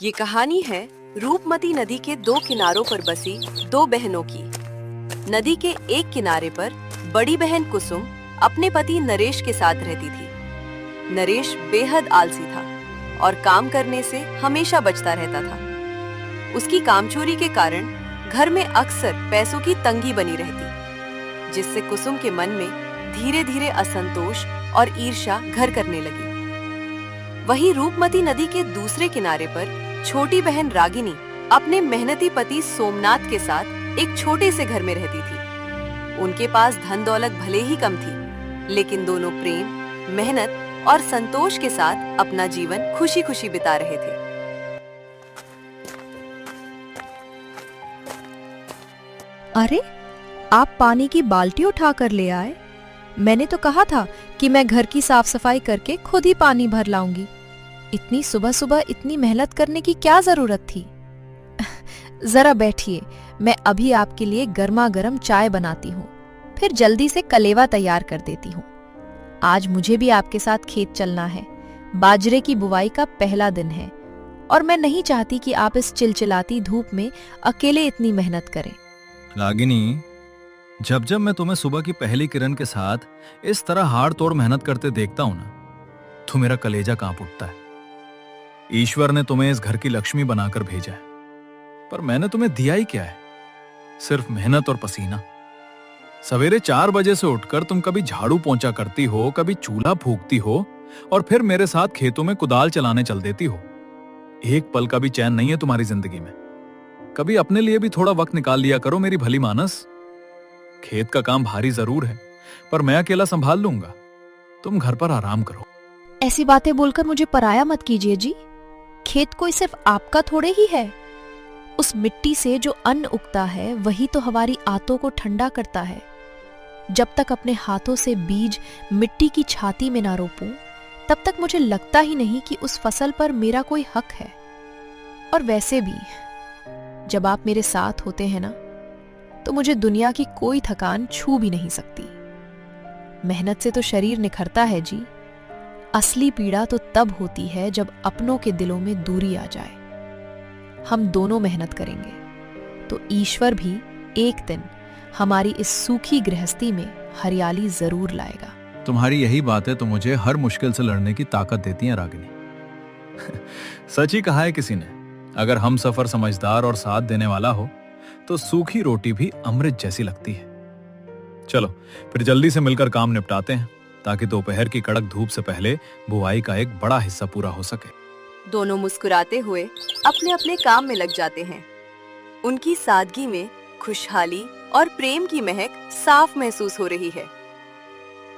ये कहानी है रूपमती नदी के दो किनारों पर बसी दो बहनों की। नदी के एक किनारे पर बड़ी बहन कुसुम अपने पति नरेश के साथ रहती थी। नरेश बेहद आलसी था और काम करने से हमेशा बचता रहता था। उसकी कामचोरी के कारण घर में अक्सर पैसों की तंगी बनी रहती, जिससे कुसुम के मन में धीरे धीरे असंतोष और ईर्ष्या घर करने लगी। वहीं रूपमती नदी के दूसरे किनारे पर छोटी बहन रागिनी अपने मेहनती पति सोमनाथ के साथ एक छोटे से घर में रहती थी। उनके पास धन दौलत भले ही कम थी, लेकिन दोनों प्रेम, मेहनत और संतोष के साथ अपना जीवन खुशी खुशी बिता रहे थे। अरे, आप पानी की बाल्टी उठा कर ले आए। मैंने तो कहा था कि मैं घर की साफ सफाई करके खुद ही पानी भर लाऊंगी। इतनी सुबह सुबह इतनी मेहनत करने की क्या जरूरत थी? जरा बैठिए, मैं अभी आपके लिए गर्मा गर्म चाय बनाती हूँ, फिर जल्दी से कलेवा तैयार कर देती हूँ। आज मुझे भी आपके साथ खेत चलना है। बाजरे की बुवाई का पहला दिन है और मैं नहीं चाहती कि आप इस चिलचिलाती धूप में अकेले इतनी मेहनत करें। रागिनी, जब जब मैं तुम्हें सुबह की पहली किरण के साथ इस तरह हाड़ तोड़ मेहनत करते देखता हूं ना, तो मेरा कलेजा कांप उठता है। ईश्वर ने तुम्हें इस घर की लक्ष्मी बनाकर भेजा है, पर मैंने तुम्हें दिया ही क्या है? सिर्फ मेहनत और पसीना। सवेरे 4 बजे से उठकर तुम कभी झाड़ू पोंछा करती हो, कभी चूल्हा फूंकती हो और फिर मेरे साथ खेतों में कुदाल चलाने चल देती हो। एक पल का भी चैन नहीं है तुम्हारी जिंदगी में। कभी अपने लिए भी थोड़ा वक्त निकाल लिया करो मेरी भली मानस। खेत का काम भारी जरूर है, पर मैं अकेला संभाल लूंगा। तुम घर पर आराम करो। ऐसी बातें बोलकर मुझे पराया मत कीजिए जी। खेत कोई सिर्फ आपका थोड़े ही है। उस मिट्टी से जो अन्न उगता है वही तो हमारी आंतों को ठंडा करता है। जब तक अपने हाथों से बीज मिट्टी की छाती में ना रोपूं, तब तक मुझे लगता ही नहीं कि उस फसल पर मेरा कोई हक है। और वैसे भी जब आप मेरे साथ होते हैं ना, तो मुझे दुनिया की कोई थकान छू भी नहीं सकती। मेहनत से तो शरीर निखरता है जी। असली पीड़ा तो तब होती है जब अपनों के दिलों में दूरी आ जाए। हम दोनों मेहनत करेंगे तो ईश्वर भी एक दिन हमारी इस सूखी गृहस्थी में हरियाली जरूर लाएगा। तुम्हारी यही बातें तो मुझे हर मुश्किल से लड़ने की ताकत देती हैं रागिनी। सच ही कहा है किसी ने, अगर हम सफर समझदार और साथ देने वाला हो तो सूखी रोटी भी अमृत जैसी लगती है। चलो फिर जल्दी से मिलकर काम निपटाते हैं, ताकि दोपहर की कड़क धूप से पहले बुआई का एक बड़ा हिस्सा पूरा हो सके। दोनों मुस्कुराते हुए अपने अपने काम में लग जाते हैं। उनकी सादगी में खुशहाली और प्रेम की महक साफ महसूस हो रही है।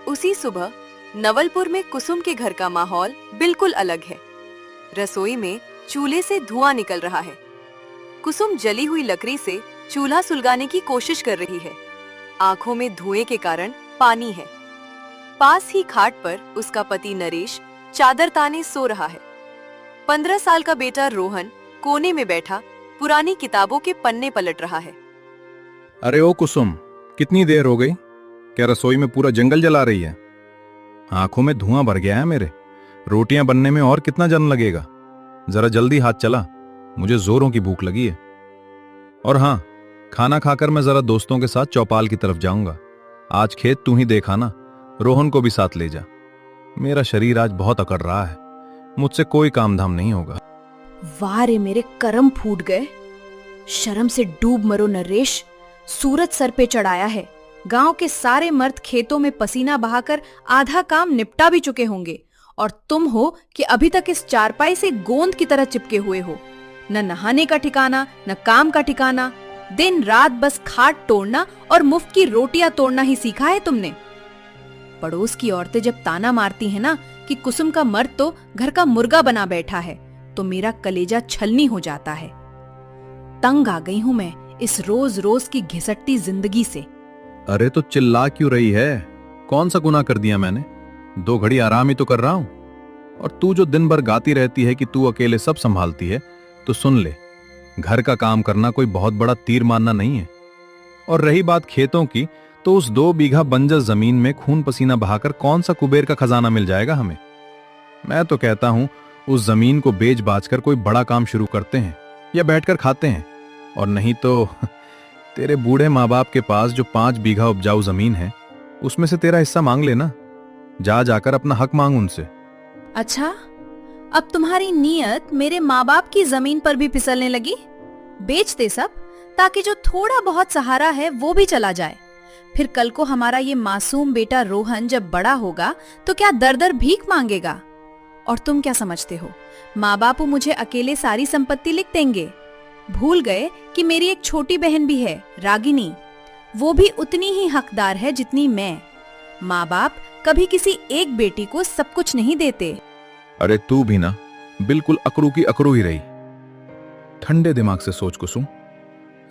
उसी सुबह नवलपुर में कुसुम के घर का माहौल बिल्कुल अलग है। रसोई में चूल्हे से धुआं निकल रहा है। कुसुम जली हुई लकड़ी से चूल्हा सुलगाने की कोशिश कर रही है। आंखों में धुएं के कारण पानी है। पास ही खाट पर उसका पति नरेश चादर ताने सो रहा है। 15 साल का बेटा रोहन कोने में बैठा पुरानी किताबों के पन्ने पलट रहा है। अरे ओ कुसुम, कितनी देर हो गई? क्या रसोई में पूरा जंगल जला रही है? आंखों में धुआं भर गया है मेरे। रोटियां बनने में और कितना जन लगेगा? जरा जल्दी हाथ चला, मुझे जोरों की भूख लगी है। और हाँ, खाना खाकर मैं जरा दोस्तों के साथ चौपाल की तरफ जाऊंगा। आज खेत तू ही देखा ना, रोहन को भी साथ ले जा। मेरा शरीर आज बहुत अकड़ रहा है, मुझसे कोई काम धाम नहीं होगा। वाह रे, मेरे कर्म फूट गए। शर्म से डूब मरो नरेश। सूरज सर पे चढ़ाया है। गांव के सारे मर्द खेतों में पसीना बहाकर आधा काम निपटा भी चुके होंगे, और तुम हो कि अभी तक इस चारपाई से गोंद की तरह चिपके हुए हो। न नहाने का ठिकाना, न काम का ठिकाना। दिन रात बस खाट तोड़ना और मुफ्त की रोटियां तोड़ना ही सीखा है तुमने। पड़ोस की औरतें जब ताना मारती हैं ना कि कुसुम का मर्द तो घर का मुर्गा बना बैठा है, तो मेरा कलेजा छलनी हो जाता है। तंग आ गई हूं मैं इस रोज रोज की घिसटती जिंदगी से। अरे तो चिल्ला क्यों रही है? कौन सा गुनाह कर दिया मैंने? 2 घड़ी आराम ही तो कर रहा हूं। और तू जो दिन भर गाती रहती है कि तू अकेले सब संभालती है, तो सुन ले, घर का काम करना कोई बहुत बड़ा तीर मानना नहीं है। और रही बात खेतों की, तो उस 2 बीघा बंजर जमीन में खून पसीना बहाकर कौन सा कुबेर का खजाना मिल जाएगा हमें? मैं तो कहता हूं उस जमीन को बेच बाच कर कोई बड़ा काम शुरू करते हैं या बैठकर खाते हैं, और नहीं तो तेरे बूढ़े माँ बाप के पास जो 5 बीघा उपजाऊ जमीन है उसमें से तेरा हिस्सा मांग लेना। जा जाकर अपना हक मांग उनसे। अच्छा, अब तुम्हारी नीयत मेरे माँ बाप की जमीन पर भी फिसलने लगी। बेच दे सब, ताकि जो थोड़ा बहुत सहारा है वो भी चला जाए। फिर कल को हमारा ये मासूम बेटा रोहन जब बड़ा होगा तो क्या दर दर भीख मांगेगा। और तुम क्या समझते हो, माँ बापू मुझे अकेले सारी संपत्ति लिख देंगे? भूल गए कि मेरी एक छोटी बहन भी है, रागिनी। वो भी उतनी ही हकदार है जितनी मैं। माँ बाप कभी किसी एक बेटी को सब कुछ नहीं देते। अरे तू भी ना बिल्कुल अकरू की अकरू ही रही। ठंडे दिमाग से सोच कुसुम।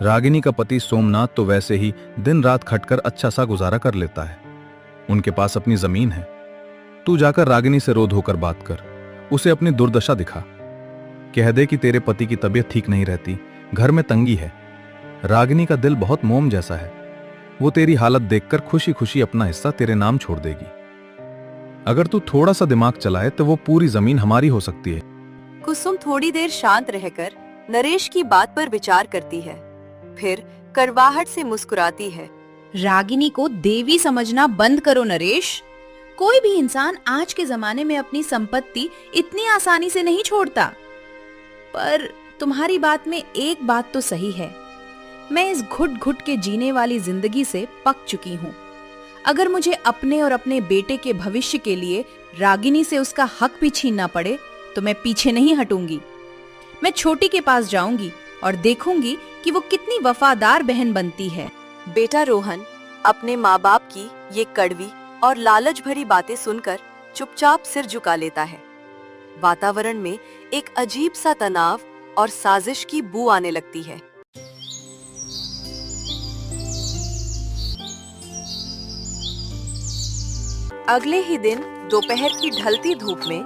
रागिनी का पति सोमनाथ तो वैसे ही दिन रात खटकर अच्छा सा गुजारा कर लेता है। उनके पास अपनी जमीन है। तू जाकर रागिनी से रो धोकर बात कर, उसे अपनी दुर्दशा दिखा। कह दे कि तेरे पति की तबीयत ठीक नहीं रहती, घर में तंगी है। रागिनी का दिल बहुत मोम जैसा है। वो तेरी हालत देखकर खुशी खुशी अपना हिस्सा तेरे नाम छोड़ देगी। अगर तू थोड़ा सा दिमाग चलाए तो वो पूरी जमीन हमारी हो सकती है। कुसुम थोड़ी देर शांत रहकर नरेश की बात पर विचार करती है, फिर कड़वाहट से मुस्कुराती है। रागिनी को देवी समझना बंद करो नरेश। कोई भी इंसान आज के जमाने में अपनी संपत्ति इतनी आसानी से नहीं छोड़ता। पर तुम्हारी बात में एक बात तो सही है, मैं इस घुट घुट के जीने वाली जिंदगी से पक चुकी हूँ। अगर मुझे अपने और अपने बेटे के भविष्य के लिए रागिनी से उसका हक भी छीनना पड़े तो मैं पीछे नहीं हटूंगी। मैं छोटी के पास जाऊंगी और देखूंगी कि वो कितनी वफादार बहन बनती है। बेटा रोहन अपने माँ बाप की ये कड़वी और लालच भरी बातें सुनकर चुपचाप सिर झुका लेता है। वातावरण में एक अजीब सा तनाव और साजिश की बू आने लगती है। अगले ही दिन दोपहर की ढलती धूप में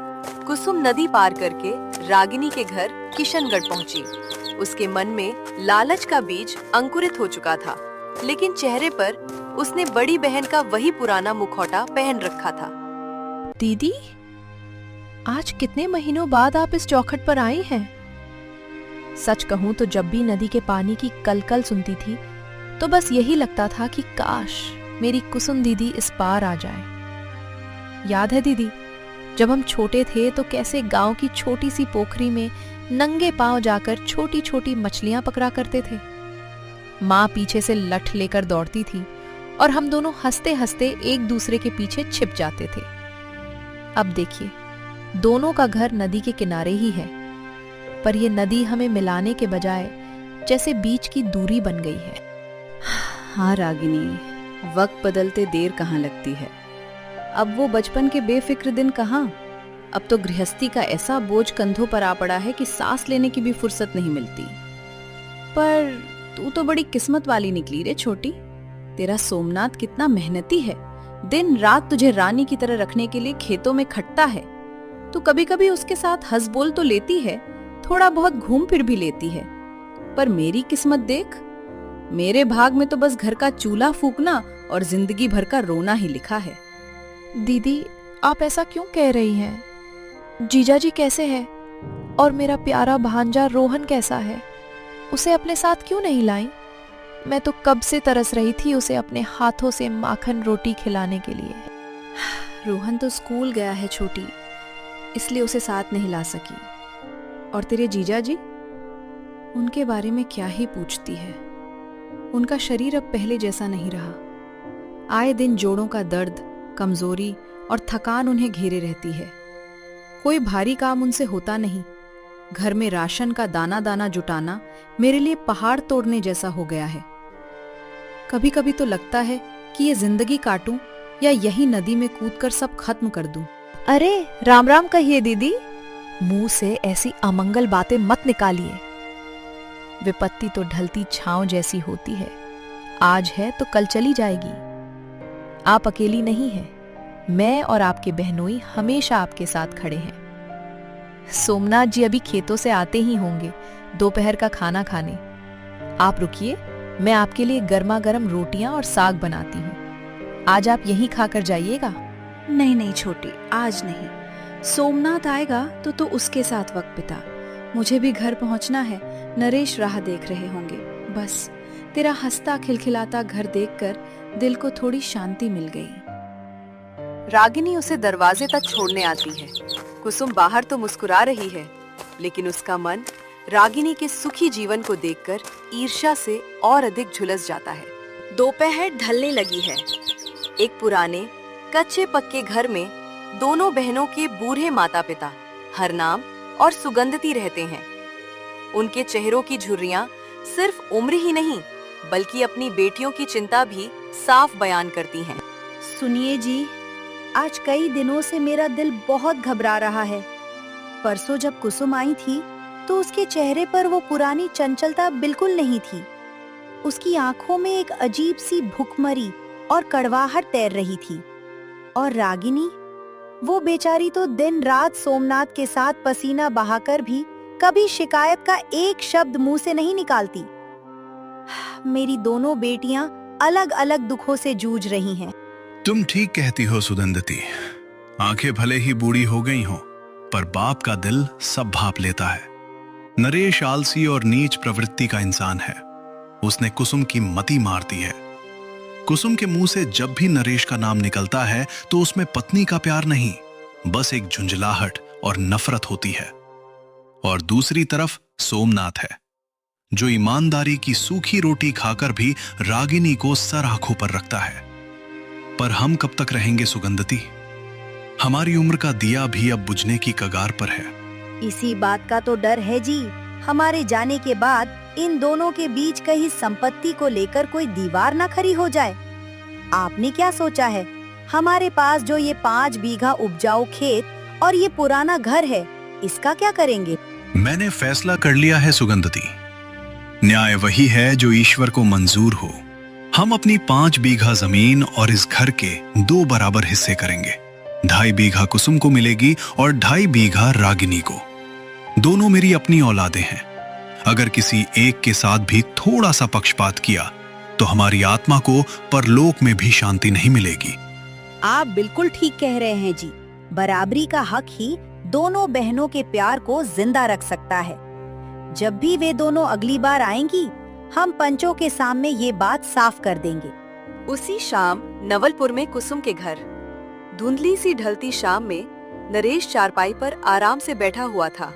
कुसुम नदी पार करके रागिनी के घर किशनगढ़ पहुंची। उसके मन में लालच का बीज अंकुरित हो चुका था, लेकिन चेहरे पर उसने बड़ी बहन का वही पुराना मुखौटा पहन रखा था। दीदी, आज कितने महीनों बाद आप इस चौखट पर आई हैं? सच कहूं तो जब भी नदी के पानी की कलकल सुनती थी तो बस यही लगता था कि काश मेरी कुसुम दीदी इस पार आ जाए। याद है दीदी, जब हम छोटे थे तो कैसे गांव की छोटी सी पोखरी में नंगे पांव जाकर छोटी छोटी मछलियां पकड़ा करते थे। माँ पीछे से लठ लेकर दौड़ती थी और हम दोनों हंसते हंसते एक दूसरे के पीछे छिप जाते थे। अब देखिए, दोनों का घर नदी के किनारे ही है, पर यह नदी हमें मिलाने के बजाय जैसे बीच की दूरी बन गई है। हाँ रागिनी, वक्त बदलते देर कहाँ लगती है। अब वो बचपन के बेफिक्र दिन कहाँ। अब तो गृहस्थी का ऐसा बोझ कंधों पर आ पड़ा है कि सांस लेने की भी फुर्सत नहीं मिलती। पर तू तो बड़ी किस्मत वाली निकली रे छोटी। तेरा सोमनाथ कितना मेहनती है, दिन रात तुझे रानी की तरह रखने के लिए खेतों में खटता है। तू कभी कभी उसके साथ हंस बोल तो लेती है, थोड़ा बहुत घूम फिर भी लेती है, पर मेरी किस्मत देख, मेरे भाग में तो बस घर का चूल्हा फूकना और जिंदगी भर का रोना ही लिखा है। दीदी, आप ऐसा क्यों कह रही हैं? जीजा जी कैसे हैं? और मेरा प्यारा भांजा रोहन कैसा है? उसे अपने साथ क्यों नहीं लाई? मैं तो कब से तरस रही थी उसे अपने हाथों से माखन रोटी खिलाने के लिए। रोहन तो स्कूल गया है छोटी, इसलिए उसे साथ नहीं ला सकी। और तेरे जीजा जी, उनके बारे में क्या ही पूछती है। उनका शरीर अब पहले जैसा नहीं रहा। आए दिन जोड़ों का दर्द, कमजोरी और थकान उन्हें घेरे रहती है। कोई भारी काम उनसे होता नहीं। घर में राशन का दाना दाना जुटाना मेरे लिए पहाड़ तोड़ने जैसा हो गया है। कभी कभी तो लगता है कि ये जिंदगी काटूं या यही नदी में कूदकर सब खत्म कर दूं। अरे राम राम कहिए दीदी, मुंह से ऐसी अमंगल बातें मत निकालिए। विपत्ति तो ढलती छांव जैसी होती है, आज है तो कल चली जाएगी। आप अकेली नहीं हैं, मैं और आपके बहनोई हमेशा आपके साथ खड़े हैं। सोमनाथ जी अभी खेतों से आते ही होंगे दोपहर का खाना खाने। आप रुकिए, मैं आपके लिए गर्मा गर्म रोटियां और साग बनाती हूँ। आज आप यहीं खाकर जाइएगा। नहीं नहीं छोटी, आज नहीं। सोमनाथ आएगा तो उसके साथ वक्त बिता। मुझे भी घर पहुंचना है। नरेश राह देख रहे होंगे। बस तेरा हंसता खिलखिलाता घर देखकर दिल को थोड़ी शांति मिल गई। रागिनी उसे दरवाजे तक छोड़ने आती है। कुसुम बाहर तो मुस्कुरा रही है, लेकिन उसका मन रागिनी के सुखी जीवन को देखकर ईर्ष्या से और अधिक झुलस जाता है। दोपहर ढलने लगी है। एक पुराने कच्चे पक्के घर में दोनों बहनों के बूढ़े माता पिता हरनाम और सुगंधती रहते हैं। उनके चेहरों की झुर्रियां सिर्फ उम्र ही नहीं, बल्कि अपनी बेटियों की चिंता भी साफ बयान करती हैं। सुनिए जी, आज कई दिनों से मेरा दिल बहुत घबरा रहा है। परसों जब कुसुम आई थी तो उसके चेहरे पर वो पुरानी चंचलता बिल्कुल नहीं थी। उसकी आंखों में एक अजीब सी भुखमरी और कड़वाहट तैर रही थी। और रागिनी, वो बेचारी तो दिन रात सोमनाथ के साथ पसीना बहाकर भी कभी शिकायत का एक शब्द मुंह से नहीं निकालती। मेरी दोनों बेटियां अलग अलग दुखों से जूझ रही हैं। तुम ठीक कहती हो सुगंधती। आंखें भले ही बूढ़ी हो गई हों, पर बाप का दिल सब भाप लेता है। नरेश आलसी और नीच प्रवृत्ति का इंसान है। उसने कुसुम की मति मार दी है। कुसुम के मुंह से जब भी नरेश का नाम निकलता है तो उसमें पत्नी का प्यार नहीं, बस एक झुंझलाहट और नफरत होती है। और दूसरी तरफ सोमनाथ है, जो ईमानदारी की सूखी रोटी खाकर भी रागिनी को सर आंखों पर रखता है। पर हम कब तक रहेंगे सुगंधती? हमारी उम्र का दिया भी अब बुझने की कगार पर है। इसी बात का तो डर है जी, हमारे जाने के बाद इन दोनों के बीच कहीं संपत्ति को लेकर कोई दीवार ना खड़ी हो जाए। आपने क्या सोचा है? हमारे पास जो ये 5 बीघा उपजाऊ खेत और ये पुराना घर है, इसका क्या करेंगे? मैंने फैसला कर लिया है सुगंधती। न्याय वही है जो ईश्वर को मंजूर हो। हम अपनी 5 बीघा जमीन और इस घर के 2 बराबर हिस्से करेंगे। 2.5 बीघा कुसुम को मिलेगी और 2.5 बीघा रागिनी को। दोनों मेरी अपनी औलादें हैं। अगर किसी एक के साथ भी थोड़ा सा पक्षपात किया तो हमारी आत्मा को परलोक में भी शांति नहीं मिलेगी। आप बिल्कुल ठीक कह रहे हैं जी। बराबरी का हक ही दोनों बहनों के प्यार को जिंदा रख सकता है। जब भी वे दोनों अगली बार आएंगी, हम पंचों के सामने ये बात साफ कर देंगे। उसी शाम नवलपुर में कुसुम के घर धुंधली सी ढलती शाम में नरेश चारपाई पर आराम से बैठा हुआ था।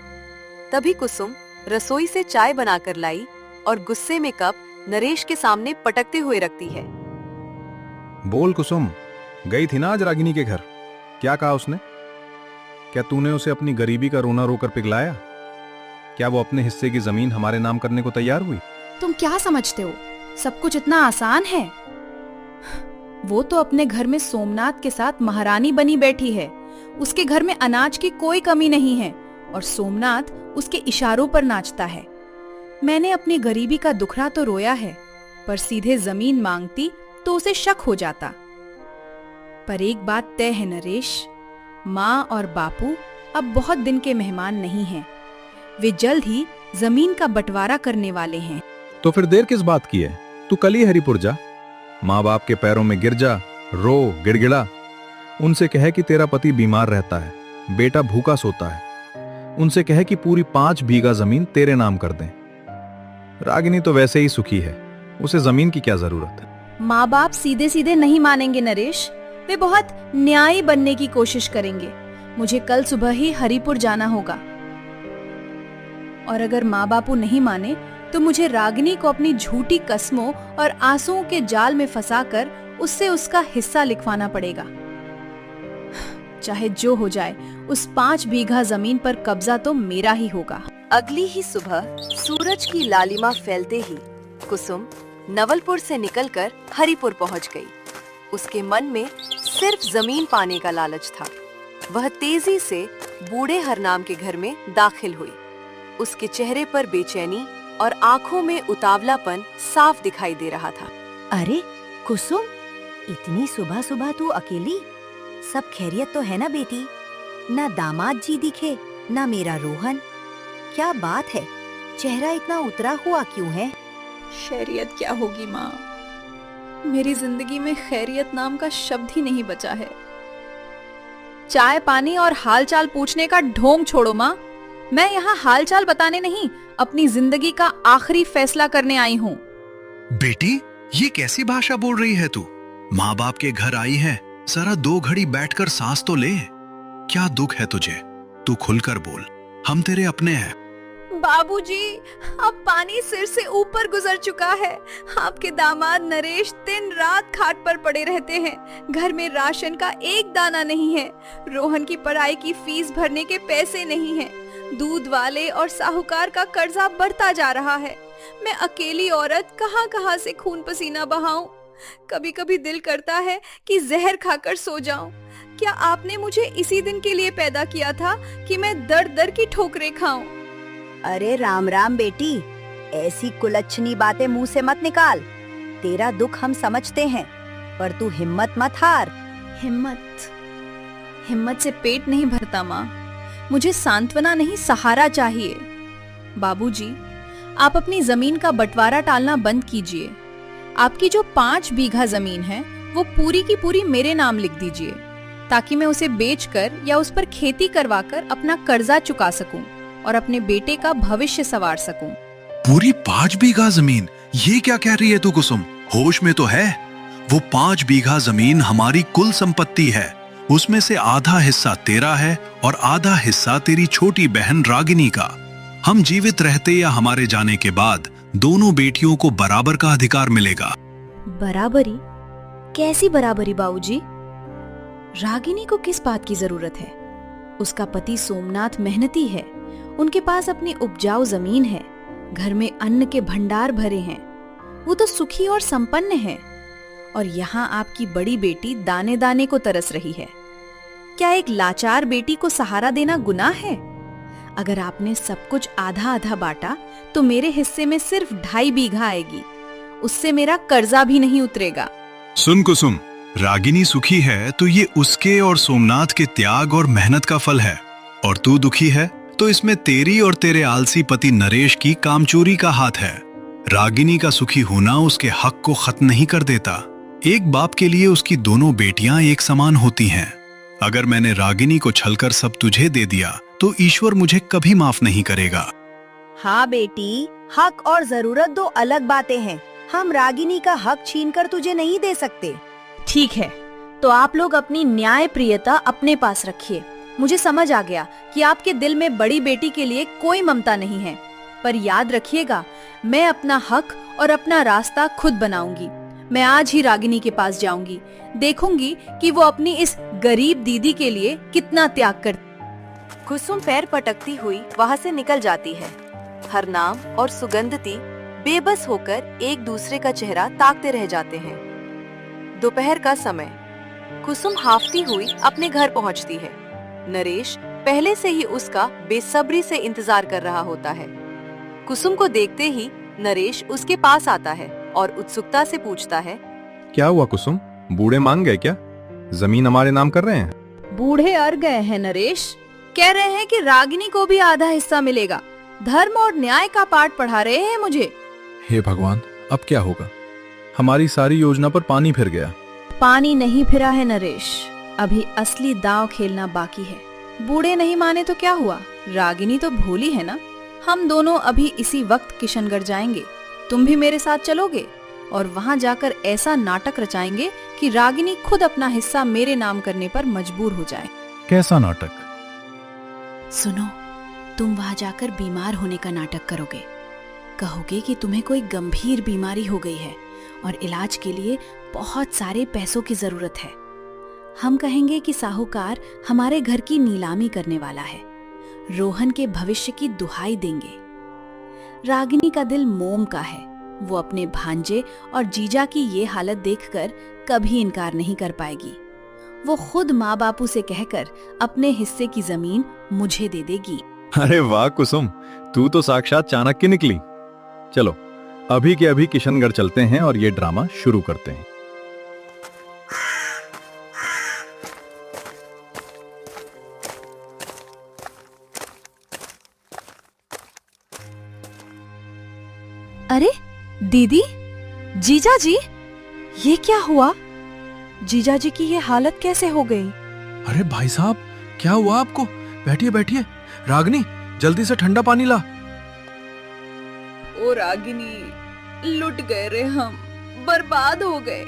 तभी कुसुम रसोई से चाय बनाकर लाई और गुस्से में कप नरेश के सामने पटकते हुए रखती है। बोल कुसुम, गई थी ना आज रागिनी के घर? क्या कहा उसने? क्या तूने उसे अपनी गरीबी का रोना रोकर पिघलाया? क्या वो अपने हिस्से की जमीन हमारे नाम करने को तैयार हुई? तुम क्या समझते हो, सब कुछ इतना आसान है? वो तो अपने घर में सोमनाथ के साथ महारानी बनी बैठी है। उसके घर में अनाज की कोई कमी नहीं है और सोमनाथ उसके इशारों पर नाचता है। मैंने अपनी गरीबी का दुखड़ा तो रोया है, पर सीधे जमीन मांगती तो उसे शक हो जाता। पर एक बात तय है नरेश, माँ और बापू अब बहुत दिन के मेहमान नहीं हैं। वे जल्द ही जमीन का बंटवारा करने वाले हैं। तो फिर देर किस बात की है? तू कल ही हरिपुर जा। माँ बाप के पैरों में गिर जा, रो, गिड़गिड़ा। उनसे कहे कि तेरा पति बीमार रहता है, बेटा भूखा सोता है। उनसे कहे कि पूरी 5 बीघा जमीन तेरे नाम कर दें। रागिनी तो वैसे ही सुखी है, उसे जमीन की क्या जरूरत है? माँ बाप सीधे सीधे नहीं मानेंगे नरेश, वे बहुत न्यायी बनने की कोशिश करेंगे। मुझे कल सुबह ही हरिपुर जाना होगा और अगर माँ बापू नहीं माने तो मुझे रागिनी को अपनी झूठी कस्मों और आंसुओं के जाल में फंसाकर उससे उसका हिस्सा लिखवाना पड़ेगा। चाहे जो हो जाए, उस 5 बीघा जमीन पर कब्जा तो मेरा ही होगा। अगली ही सुबह सूरज की लालिमा फैलते ही कुसुम नवलपुर से निकलकर हरिपुर पहुंच गई। उसके मन में सिर्फ जमीन पाने का लालच था। वह तेजी से बूढ़े हरनाम के घर में दाखिल हुई। उसके चेहरे पर बेचैनी और आंखों में उतावलापन साफ दिखाई दे रहा था। अरे कुसुम, इतनी सुबह सुबह तू अकेली? सब खैरियत तो है ना बेटी? ना दामाद जी दिखे, ना मेरा रोहन। क्या बात है, चेहरा इतना उतरा हुआ क्यों है? खैरियत क्या होगी माँ, मेरी जिंदगी में खैरियत नाम का शब्द ही नहीं बचा है। चाय पानी और हालचाल पूछने का ढोंग छोड़ो माँ। मैं यहाँ हालचाल बताने नहीं, अपनी जिंदगी का आखिरी फैसला करने आई हूँ। बेटी, ये कैसी भाषा बोल रही है तू? माँ बाप के घर आई है, जरा 2 घड़ी बैठकर सांस तो ले। क्या दुख है तुझे? तू खुलकर बोल, हम तेरे अपने हैं। बाबूजी, अब पानी सिर से ऊपर गुजर चुका है। आपके दामाद नरेश दिन रात खाट पर पड़े रहते हैं। घर में राशन का एक दाना नहीं है। रोहन की पढ़ाई की फीस भरने के पैसे नहीं हैं। दूध वाले और साहूकार का कर्जा बढ़ता जा रहा है। मैं अकेली औरत कहां कहां से खून पसीना बहाऊं। कभी कभी दिल करता है कि जहर खाकर सो जाऊं। क्या आपने मुझे इसी दिन के लिए पैदा किया था कि मैं दर दर की ठोकरें खाऊं? अरे राम राम बेटी, ऐसी कुलच्छनी बातें मुंह से मत निकाल। तेरा दुख हम समझते हैं, पर तू हिम्मत मत हार। हिम्मत से पेट नहीं भरता माँ। मुझे सांत्वना नहीं, सहारा चाहिए। बाबूजी, आप अपनी जमीन का बंटवारा टालना बंद कीजिए। आपकी जो 5 बीघा जमीन है वो पूरी की पूरी मेरे नाम लिख दीजिए, ताकि मैं उसे बेचकर या उस पर खेती करवाकर अपना कर्जा चुका सकूं और अपने बेटे का भविष्य संवार सकूं। पूरी 5 बीघा जमीन? ये क्या कह रही है तू कुसुम? होश में तो है? वो 5 बीघा जमीन हमारी कुल संपत्ति है। उसमें से आधा हिस्सा तेरा है और आधा हिस्सा तेरी छोटी बहन रागिनी का। हम जीवित रहते या हमारे जाने के बाद दोनों बेटियों को बराबर का अधिकार मिलेगा। बराबरी? कैसी बराबरी बाबूजी? रागिनी को किस बात की जरूरत है? उसका पति सोमनाथ मेहनती है। उनके पास अपनी उपजाऊ जमीन है। घर में अन्न के भंडार भरे हैं। वो तो सुखी और संपन्न है। और यहाँ आपकी बड़ी बेटी दाने दाने को तरस रही है। क्या एक लाचार बेटी को सहारा देना गुनाह है? अगर आपने सब कुछ आधा आधा बांटा तो मेरे हिस्से में सिर्फ 2.5 बीघा आएगी। उससे मेरा कर्जा भी नहीं उतरेगा। सुन कुसुम, रागिनी सुखी है तो ये उसके और सोमनाथ के त्याग और मेहनत का फल है, और तू दुखी है तो इसमें तेरी और तेरे आलसी पति नरेश की कामचोरी का हाथ है। रागिनी का सुखी होना उसके हक को खत्म नहीं कर देता। एक बाप के लिए उसकी दोनों बेटियां एक समान होती हैं। अगर मैंने रागिनी को छलकर सब तुझे दे दिया तो ईश्वर मुझे कभी माफ नहीं करेगा। हाँ बेटी, हक और जरूरत 2 अलग बातें हैं। हम रागिनी का हक छीनकर तुझे नहीं दे सकते। ठीक है, तो आप लोग अपनी न्याय प्रियता अपने पास रखिए। मुझे समझ आ गया कि आपके दिल में बड़ी बेटी के लिए कोई ममता नहीं है, पर याद रखिएगा, मैं अपना हक और अपना रास्ता खुद बनाऊंगी। मैं आज ही रागिनी के पास जाऊंगी, देखूंगी कि वो अपनी इस गरीब दीदी के लिए कितना त्याग करती। कुसुम पैर पटकती हुई वहां से निकल जाती है। हरनाम और सुगंधती बेबस होकर एक दूसरे का चेहरा ताकते रह जाते हैं। दोपहर का समय, कुसुम हाफती हुई अपने घर पहुंचती है। नरेश पहले से ही उसका बेसब्री से इंतजार कर रहा होता है। कुसुम को देखते ही नरेश उसके पास आता है और उत्सुकता से पूछता है, क्या हुआ कुसुम? बूढ़े मांग गए क्या? जमीन हमारे नाम कर रहे हैं? बूढ़े अर गए हैं नरेश। कह रहे हैं कि रागिनी को भी आधा हिस्सा मिलेगा। धर्म और न्याय का पाठ पढ़ा रहे हैं मुझे। हे भगवान, अब क्या होगा? हमारी सारी योजना पर पानी फिर गया। पानी नहीं फिरा है नरेश, अभी असली दांव खेलना बाकी है। बूढ़े नहीं माने तो क्या हुआ? रागिनी तो भोली है ना। हम दोनों अभी इसी वक्त किशनगढ़ जाएंगे। तुम भी मेरे साथ चलोगे और वहां जाकर ऐसा नाटक रचाएंगे कि रागिनी खुद अपना हिस्सा मेरे नाम करने पर मजबूर हो जाए। कैसा नाटक? सुनो, तुम वहां जाकर बीमार होने का नाटक करोगे। कहोगे कि तुम्हें कोई गंभीर बीमारी हो गई है और इलाज के लिए बहुत सारे पैसों की जरूरत है। हम कहेंगे कि साहूकार हमारे घर की नीलामी करने वाला है। रोहन के भविष्य की दुहाई देंगे। रागिनी का दिल मोम का है। वो अपने भांजे और जीजा की ये हालत देखकर कभी इनकार नहीं कर पाएगी। वो खुद माँ बापू से कहकर अपने हिस्से की जमीन मुझे दे देगी। अरे वाह कुसुम, तू तो साक्षात चाणक्य निकली। चलो अभी के अभी किशनगढ़ चलते हैं और ये ड्रामा शुरू करते हैं। अरे दीदी, जीजा जी, ये क्या हुआ? जीजा जी की ये हालत कैसे हो गई? अरे भाई साहब, क्या हुआ आपको? बैठिए बैठिए। रागिनी, जल्दी से ठंडा पानी ला। ओ रागिनी, लुट गए रे हम, बर्बाद हो गए।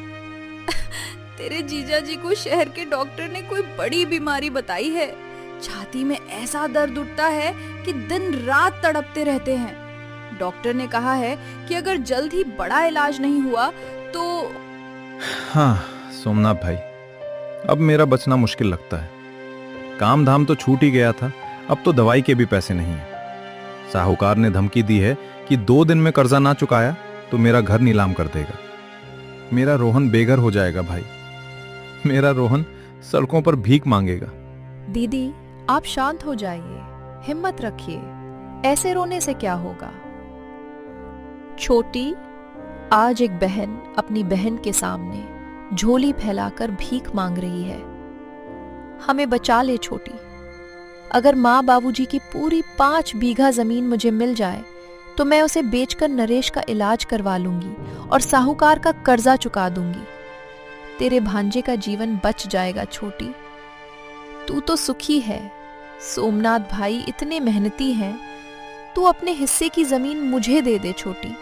तेरे जीजा जी को शहर के डॉक्टर ने कोई बड़ी बीमारी बताई है। छाती में ऐसा दर्द उठता है कि दिन रात तड़पते रहते हैं। डॉक्टर ने कहा है कि अगर जल्द ही बड़ा इलाज नहीं हुआ तो। हाँ सोमनाथ भाई, अब मेरा बचना मुश्किल लगता है। काम धाम तो छूट ही गया था, अब तो दवाई के भी पैसे नहीं है। साहूकार ने धमकी दी है कि 2 दिन में कर्जा ना चुकाया तो मेरा घर नीलाम कर देगा। मेरा रोहन बेघर हो जाएगा भाई। मेरा रोहन सड़कों पर भीख मांगेगा। दीदी, आप शांत हो जाइए, हिम्मत रखिए। ऐसे रोने से क्या होगा? छोटी, आज एक बहन अपनी बहन के सामने झोली फैलाकर भीख मांग रही है। हमें बचा ले छोटी। अगर माँ बाबूजी की पूरी 5 बीघा जमीन मुझे मिल जाए तो मैं उसे बेचकर नरेश का इलाज करवा लूंगी और साहूकार का कर्जा चुका दूंगी। तेरे भांजे का जीवन बच जाएगा छोटी। तू तो सुखी है। सोमनाथ भाई इतने मेहनती हैं। तू अपने हिस्से की जमीन मुझे दे दे छोटी।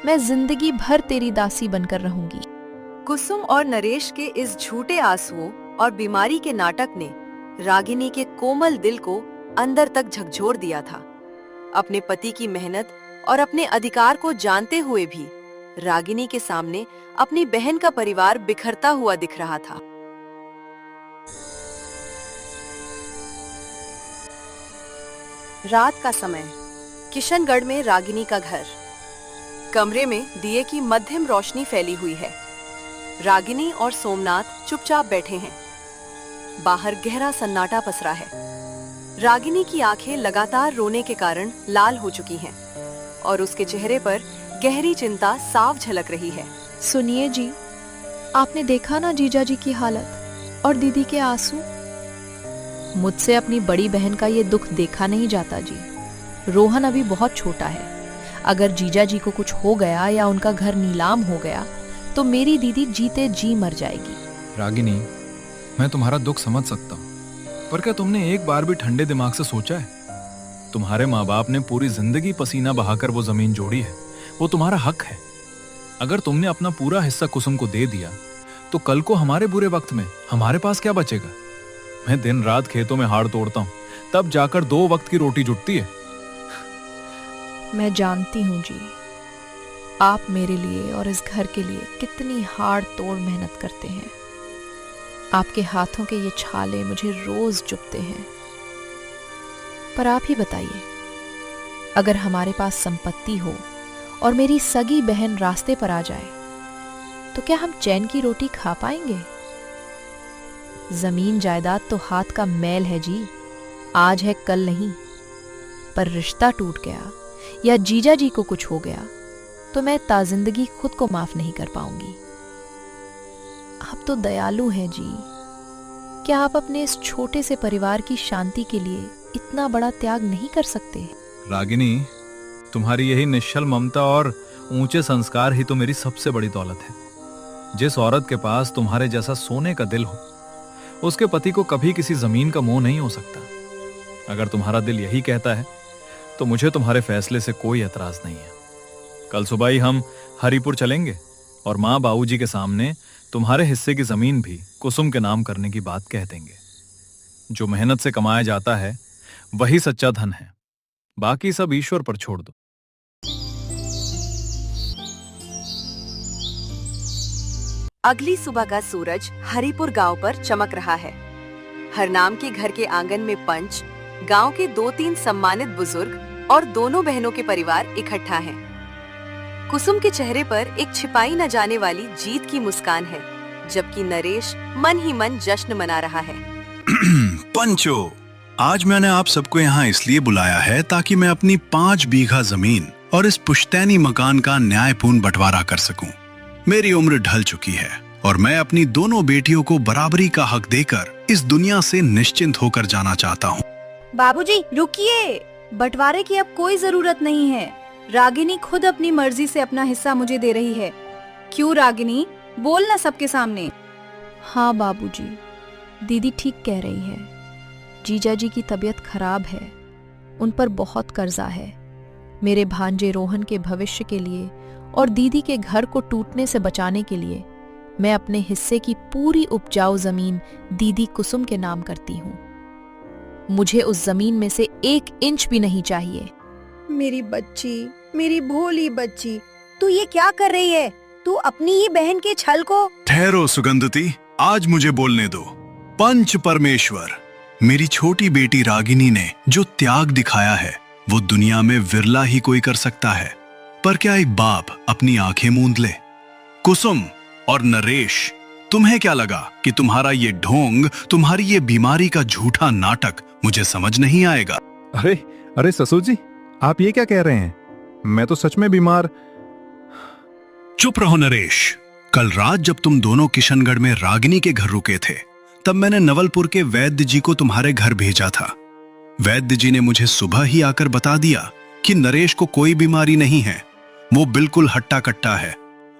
मैं जिंदगी भर तेरी दासी बनकर रहूंगी। कुसुम और नरेश के इस झूठे आंसुओं और बीमारी के नाटक ने रागिनी के कोमल दिल को अंदर तक झकझोर दिया था। अपने पति की मेहनत और अपने अधिकार को जानते हुए भी रागिनी के सामने अपनी बहन का परिवार बिखरता हुआ दिख रहा था। रात का समय, किशनगढ़ में रागिनी का घर। कमरे में दिए की मध्यम रोशनी फैली हुई है। रागिनी और सोमनाथ चुपचाप बैठे हैं। बाहर गहरा सन्नाटा पसरा है। रागिनी की आंखें लगातार रोने के कारण लाल हो चुकी हैं और उसके चेहरे पर गहरी चिंता साफ झलक रही है। सुनिए जी, आपने देखा ना जीजा जी की हालत और दीदी के आंसू। मुझसे अपनी बड़ी बहन का ये दुख देखा नहीं जाता जी। रोहन अभी बहुत छोटा है। अगर जीजा जी को कुछ हो गया या उनका घर नीलाम हो गया तो मेरी दीदी जीते जी मर जाएगी। रागिनी, मैं तुम्हारा दुख समझ सकता हूँ, पर क्या तुमने एक बार भी ठंडे दिमाग से सोचा है? तुम्हारे माँ बाप ने पूरी जिंदगी पसीना बहाकर वो जमीन जोड़ी है। वो तुम्हारा हक है। अगर तुमने अपना पूरा हिस्सा कुसुम को दे दिया तो कल को हमारे बुरे वक्त में हमारे पास क्या बचेगा? मैं दिन रात खेतों में हाड़ तोड़ता हूँ, तब जाकर 2 वक्त की रोटी जुटती है। मैं जानती हूँ जी, आप मेरे लिए और इस घर के लिए कितनी हाड़ तोड़ मेहनत करते हैं। आपके हाथों के ये छाले मुझे रोज चुभते हैं। पर आप ही बताइए, अगर हमारे पास संपत्ति हो और मेरी सगी बहन रास्ते पर आ जाए तो क्या हम चैन की रोटी खा पाएंगे? जमीन जायदाद तो हाथ का मैल है जी, आज है कल नहीं। पर रिश्ता टूट गया या जीजा जी को कुछ हो गया तो मैं ताजिंदगी खुद को माफ नहीं कर पाऊंगी। आप तो दयालु हैं जी। क्या आप अपने इस छोटे से परिवार की शांति के लिए इतना बड़ा त्याग नहीं कर सकते? रागिनी, तुम्हारी यही निश्चल ममता और ऊंचे संस्कार ही तो मेरी सबसे बड़ी दौलत है। जिस औरत के पास तुम्हारे जैसा सोने का दिल हो, उसके पति को कभी किसी जमीन का मोह नहीं हो सकता। अगर तुम्हारा दिल यही कहता है तो मुझे तुम्हारे फैसले से कोई एतराज नहीं है। कल सुबह ही हम हरिपुर चलेंगे और माँ बाबूजी के सामने तुम्हारे हिस्से की जमीन भी कुसुम के नाम करने की बात कह देंगे। जो मेहनत से कमाया जाता है वही सच्चा धन है, बाकी सब ईश्वर पर छोड़ दो। अगली सुबह का सूरज हरिपुर गांव पर चमक रहा है। हरनाम के घर के आंगन में पंच, गांव के 2-3 सम्मानित बुजुर्ग और दोनों बहनों के परिवार इकट्ठा हैं। कुसुम के चेहरे पर एक छिपाई न जाने वाली जीत की मुस्कान है, जबकि नरेश मन ही मन जश्न मना रहा है। पंचो, आज मैंने आप सबको यहाँ इसलिए बुलाया है ताकि मैं अपनी 5 बीघा जमीन और इस पुश्तैनी मकान का न्यायपूर्ण बंटवारा कर सकूं। मेरी उम्र ढल चुकी है और मैं अपनी दोनों बेटियों को बराबरी का हक देकर इस दुनिया से निश्चिंत होकर जाना चाहता हूँ। बाबूजी रुकिए, बंटवारे की अब कोई जरूरत नहीं है। रागिनी खुद अपनी मर्जी से अपना हिस्सा मुझे दे रही है। क्यों रागिनी, बोलना सबके सामने। हाँ बाबूजी, दीदी ठीक कह रही है। जीजा जी की तबीयत खराब है, उन पर बहुत कर्जा है। मेरे भांजे रोहन के भविष्य के लिए और दीदी के घर को टूटने से बचाने के लिए मैं अपने हिस्से की पूरी उपजाऊ जमीन दीदी कुसुम के नाम करती हूँ। मुझे उस जमीन में से 1 इंच भी नहीं चाहिए। मेरी बच्ची, मेरी भोली बच्ची, तू ये क्या कर रही है? तू अपनी ही बहन के छल को। ठहरो सुगंधती, आज मुझे बोलने दो। पंच परमेश्वर, मेरी छोटी बेटी रागिनी ने जो त्याग दिखाया है वो दुनिया में विरला ही कोई कर सकता है। पर क्या एक बाप अपनी आंखें मूंद ले? कुसुम और नरेश, तुम्हें क्या लगा कि तुम्हारा ये ढोंग, तुम्हारी ये बीमारी का झूठा नाटक मुझे समझ नहीं आएगा? अरे अरे ससुर जी, आप ये क्या कह रहे हैं? मैं तो सच में बीमार। चुप रहो नरेश। कल रात जब तुम दोनों किशनगढ़ में रागिनी के घर रुके थे, तब मैंने नवलपुर के वैद्य जी को तुम्हारे घर भेजा था। वैद्य जी ने मुझे सुबह ही आकर बता दिया कि नरेश को कोई बीमारी नहीं है, वो बिल्कुल हट्टा कट्टा है।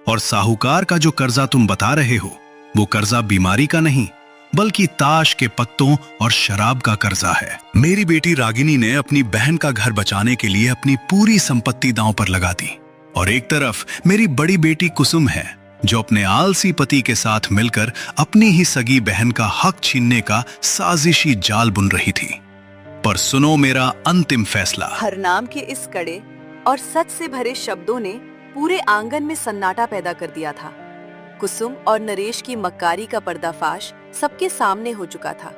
और साहूकार का जो कर्जा तुम बता रहे हो, वो कर्जा बीमारी का नहीं बल्कि ताश के पत्तों और शराब का कर्जा है। मेरी बेटी रागिनी ने अपनी बहन का घर बचाने के लिए अपनी पूरी संपत्ति दांव पर लगा दी, और एक तरफ मेरी बड़ी बेटी कुसुम है जो अपने आलसी पति के साथ मिलकर अपनी ही सगी बहन का हक छीनने का साजिशी जाल बुन रही थी। पर सुनो मेरा अंतिम फैसला। हरनाम के इस कड़े और सच से भरे शब्दों ने पूरे आंगन में सन्नाटा पैदा कर दिया था। कुसुम और नरेश की मक्कारी का पर्दाफाश सबके सामने हो चुका था।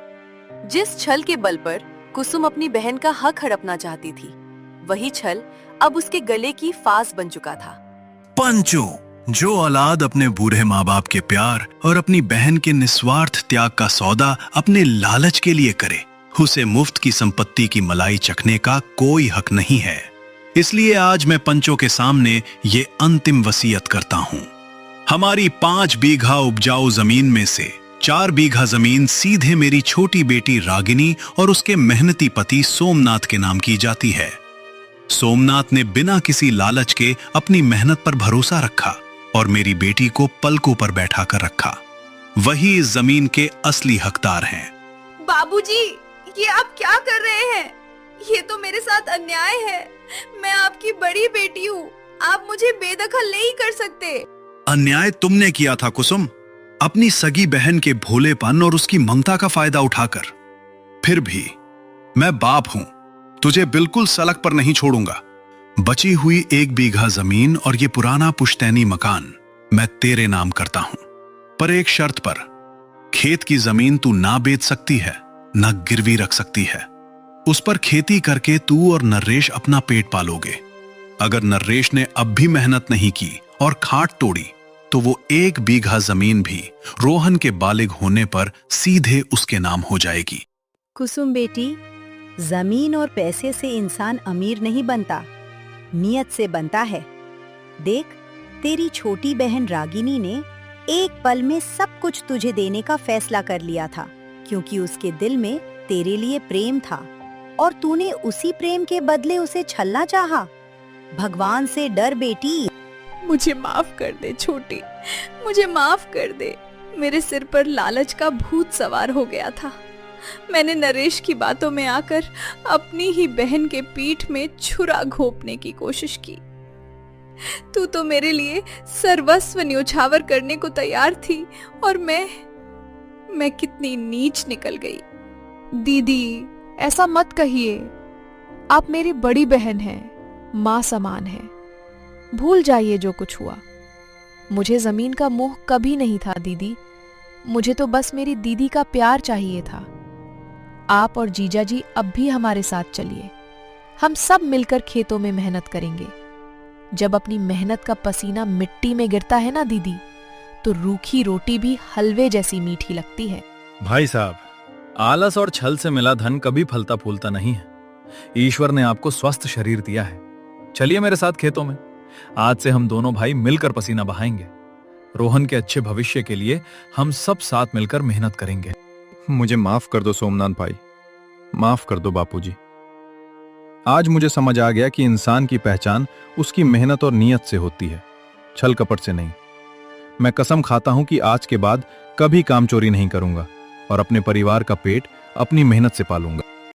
जिस छल के बल पर कुसुम अपनी बहन का हक हड़पना चाहती थी, वही छल अब उसके गले की फांस बन चुका था। पंचो, जो औलाद अपने बूढ़े माँ बाप के प्यार और अपनी बहन के निस्वार्थ त्याग का सौदा अपने लालच के लिए करे, उसे मुफ्त की संपत्ति की मलाई चखने का कोई हक नहीं है। इसलिए आज मैं पंचों के सामने ये अंतिम वसीयत करता हूँ। हमारी 5 बीघा उपजाऊ जमीन में से 4 बीघा जमीन सीधे मेरी छोटी बेटी रागिनी और उसके मेहनती पति सोमनाथ के नाम की जाती है। सोमनाथ ने बिना किसी लालच के अपनी मेहनत पर भरोसा रखा और मेरी बेटी को पलकों पर बैठा कर रखा। वही इस जमीन के असली हकदार हैं। बाबूजी, ये आप क्या कर रहे हैं? ये तो मेरे साथ अन्याय है। मैं आपकी बड़ी बेटी हूँ, आप मुझे बेदखल नहीं कर सकते। अन्याय तुमने किया था कुसुम, अपनी सगी बहन के भोलेपन और उसकी ममता का फायदा उठाकर। फिर भी मैं बाप हूं, तुझे बिल्कुल सलक पर नहीं छोड़ूंगा। बची हुई 1 बीघा जमीन और ये पुराना पुश्तैनी मकान मैं तेरे नाम करता हूं, पर एक शर्त पर। खेत की जमीन तू ना बेच सकती है, ना गिरवी रख सकती है। उस पर खेती करके तू और नरेश अपना पेट पालोगे। अगर नरेश ने अब भी मेहनत नहीं की और खाट तोड़ी, तो वो 1 बीघा जमीन भी रोहन के बालिग होने पर सीधे उसके नाम हो जाएगी। कुसुम बेटी, जमीन और पैसे से इंसान अमीर नहीं बनता, नियत से बनता है। देख, तेरी छोटी बहन रागिनी ने एक पल में सब कुछ तुझे देने का फैसला कर लिया था, क्योंकि उसके दिल में तेरे लिए प्रेम था और तूने उसी प्रेम के बदले उसे छलना चाहा। भगवान से डर बेटी। मुझे माफ कर दे छोटी, मुझे माफ कर दे। मेरे सिर पर लालच का भूत सवार हो गया था। मैंने नरेश की बातों में आकर अपनी ही बहन के पीठ में छुरा घोंपने की कोशिश की। तू तो मेरे लिए सर्वस्व न्योछावर करने को तैयार थी और मैं कितनी नीच निकल गई। दीदी, ऐसा मत कहिए। आप मेरी बड़ी बहन हैं, माँ समान हैं। भूल जाइए जो कुछ हुआ। मुझे जमीन का मोह कभी नहीं था दीदी, मुझे तो बस मेरी दीदी का प्यार चाहिए था। आप और जीजा जी अब भी हमारे साथ चलिए, हम सब मिलकर खेतों में मेहनत करेंगे। जब अपनी मेहनत का पसीना मिट्टी में गिरता है ना दीदी, तो रूखी रोटी भी हलवे जैसी मीठी लगती है। भाई साहब, आलस और छल से मिला धन कभी फलता फूलता नहीं है। ईश्वर ने आपको स्वस्थ शरीर दिया है। चलिए मेरे साथ खेतों में। आज से हम दोनों भाई मिलकर पसीना बहाएंगे। रोहन के अच्छे भविष्य के लिए हम सब साथ मिलकर मेहनत करेंगे। मुझे माफ कर दो सोमनाथ भाई, माफ कर दो बापूजी। आज मुझे समझ आ गया कि इंसान की पहचान उसकी मेहनत और नीयत से होती है, छल कपट से नहीं। मैं कसम खाता हूं कि आज के बाद कभी काम चोरी नहीं करूंगा और अपने परिवार का पेट अपनी मेहनत से पालूंगा।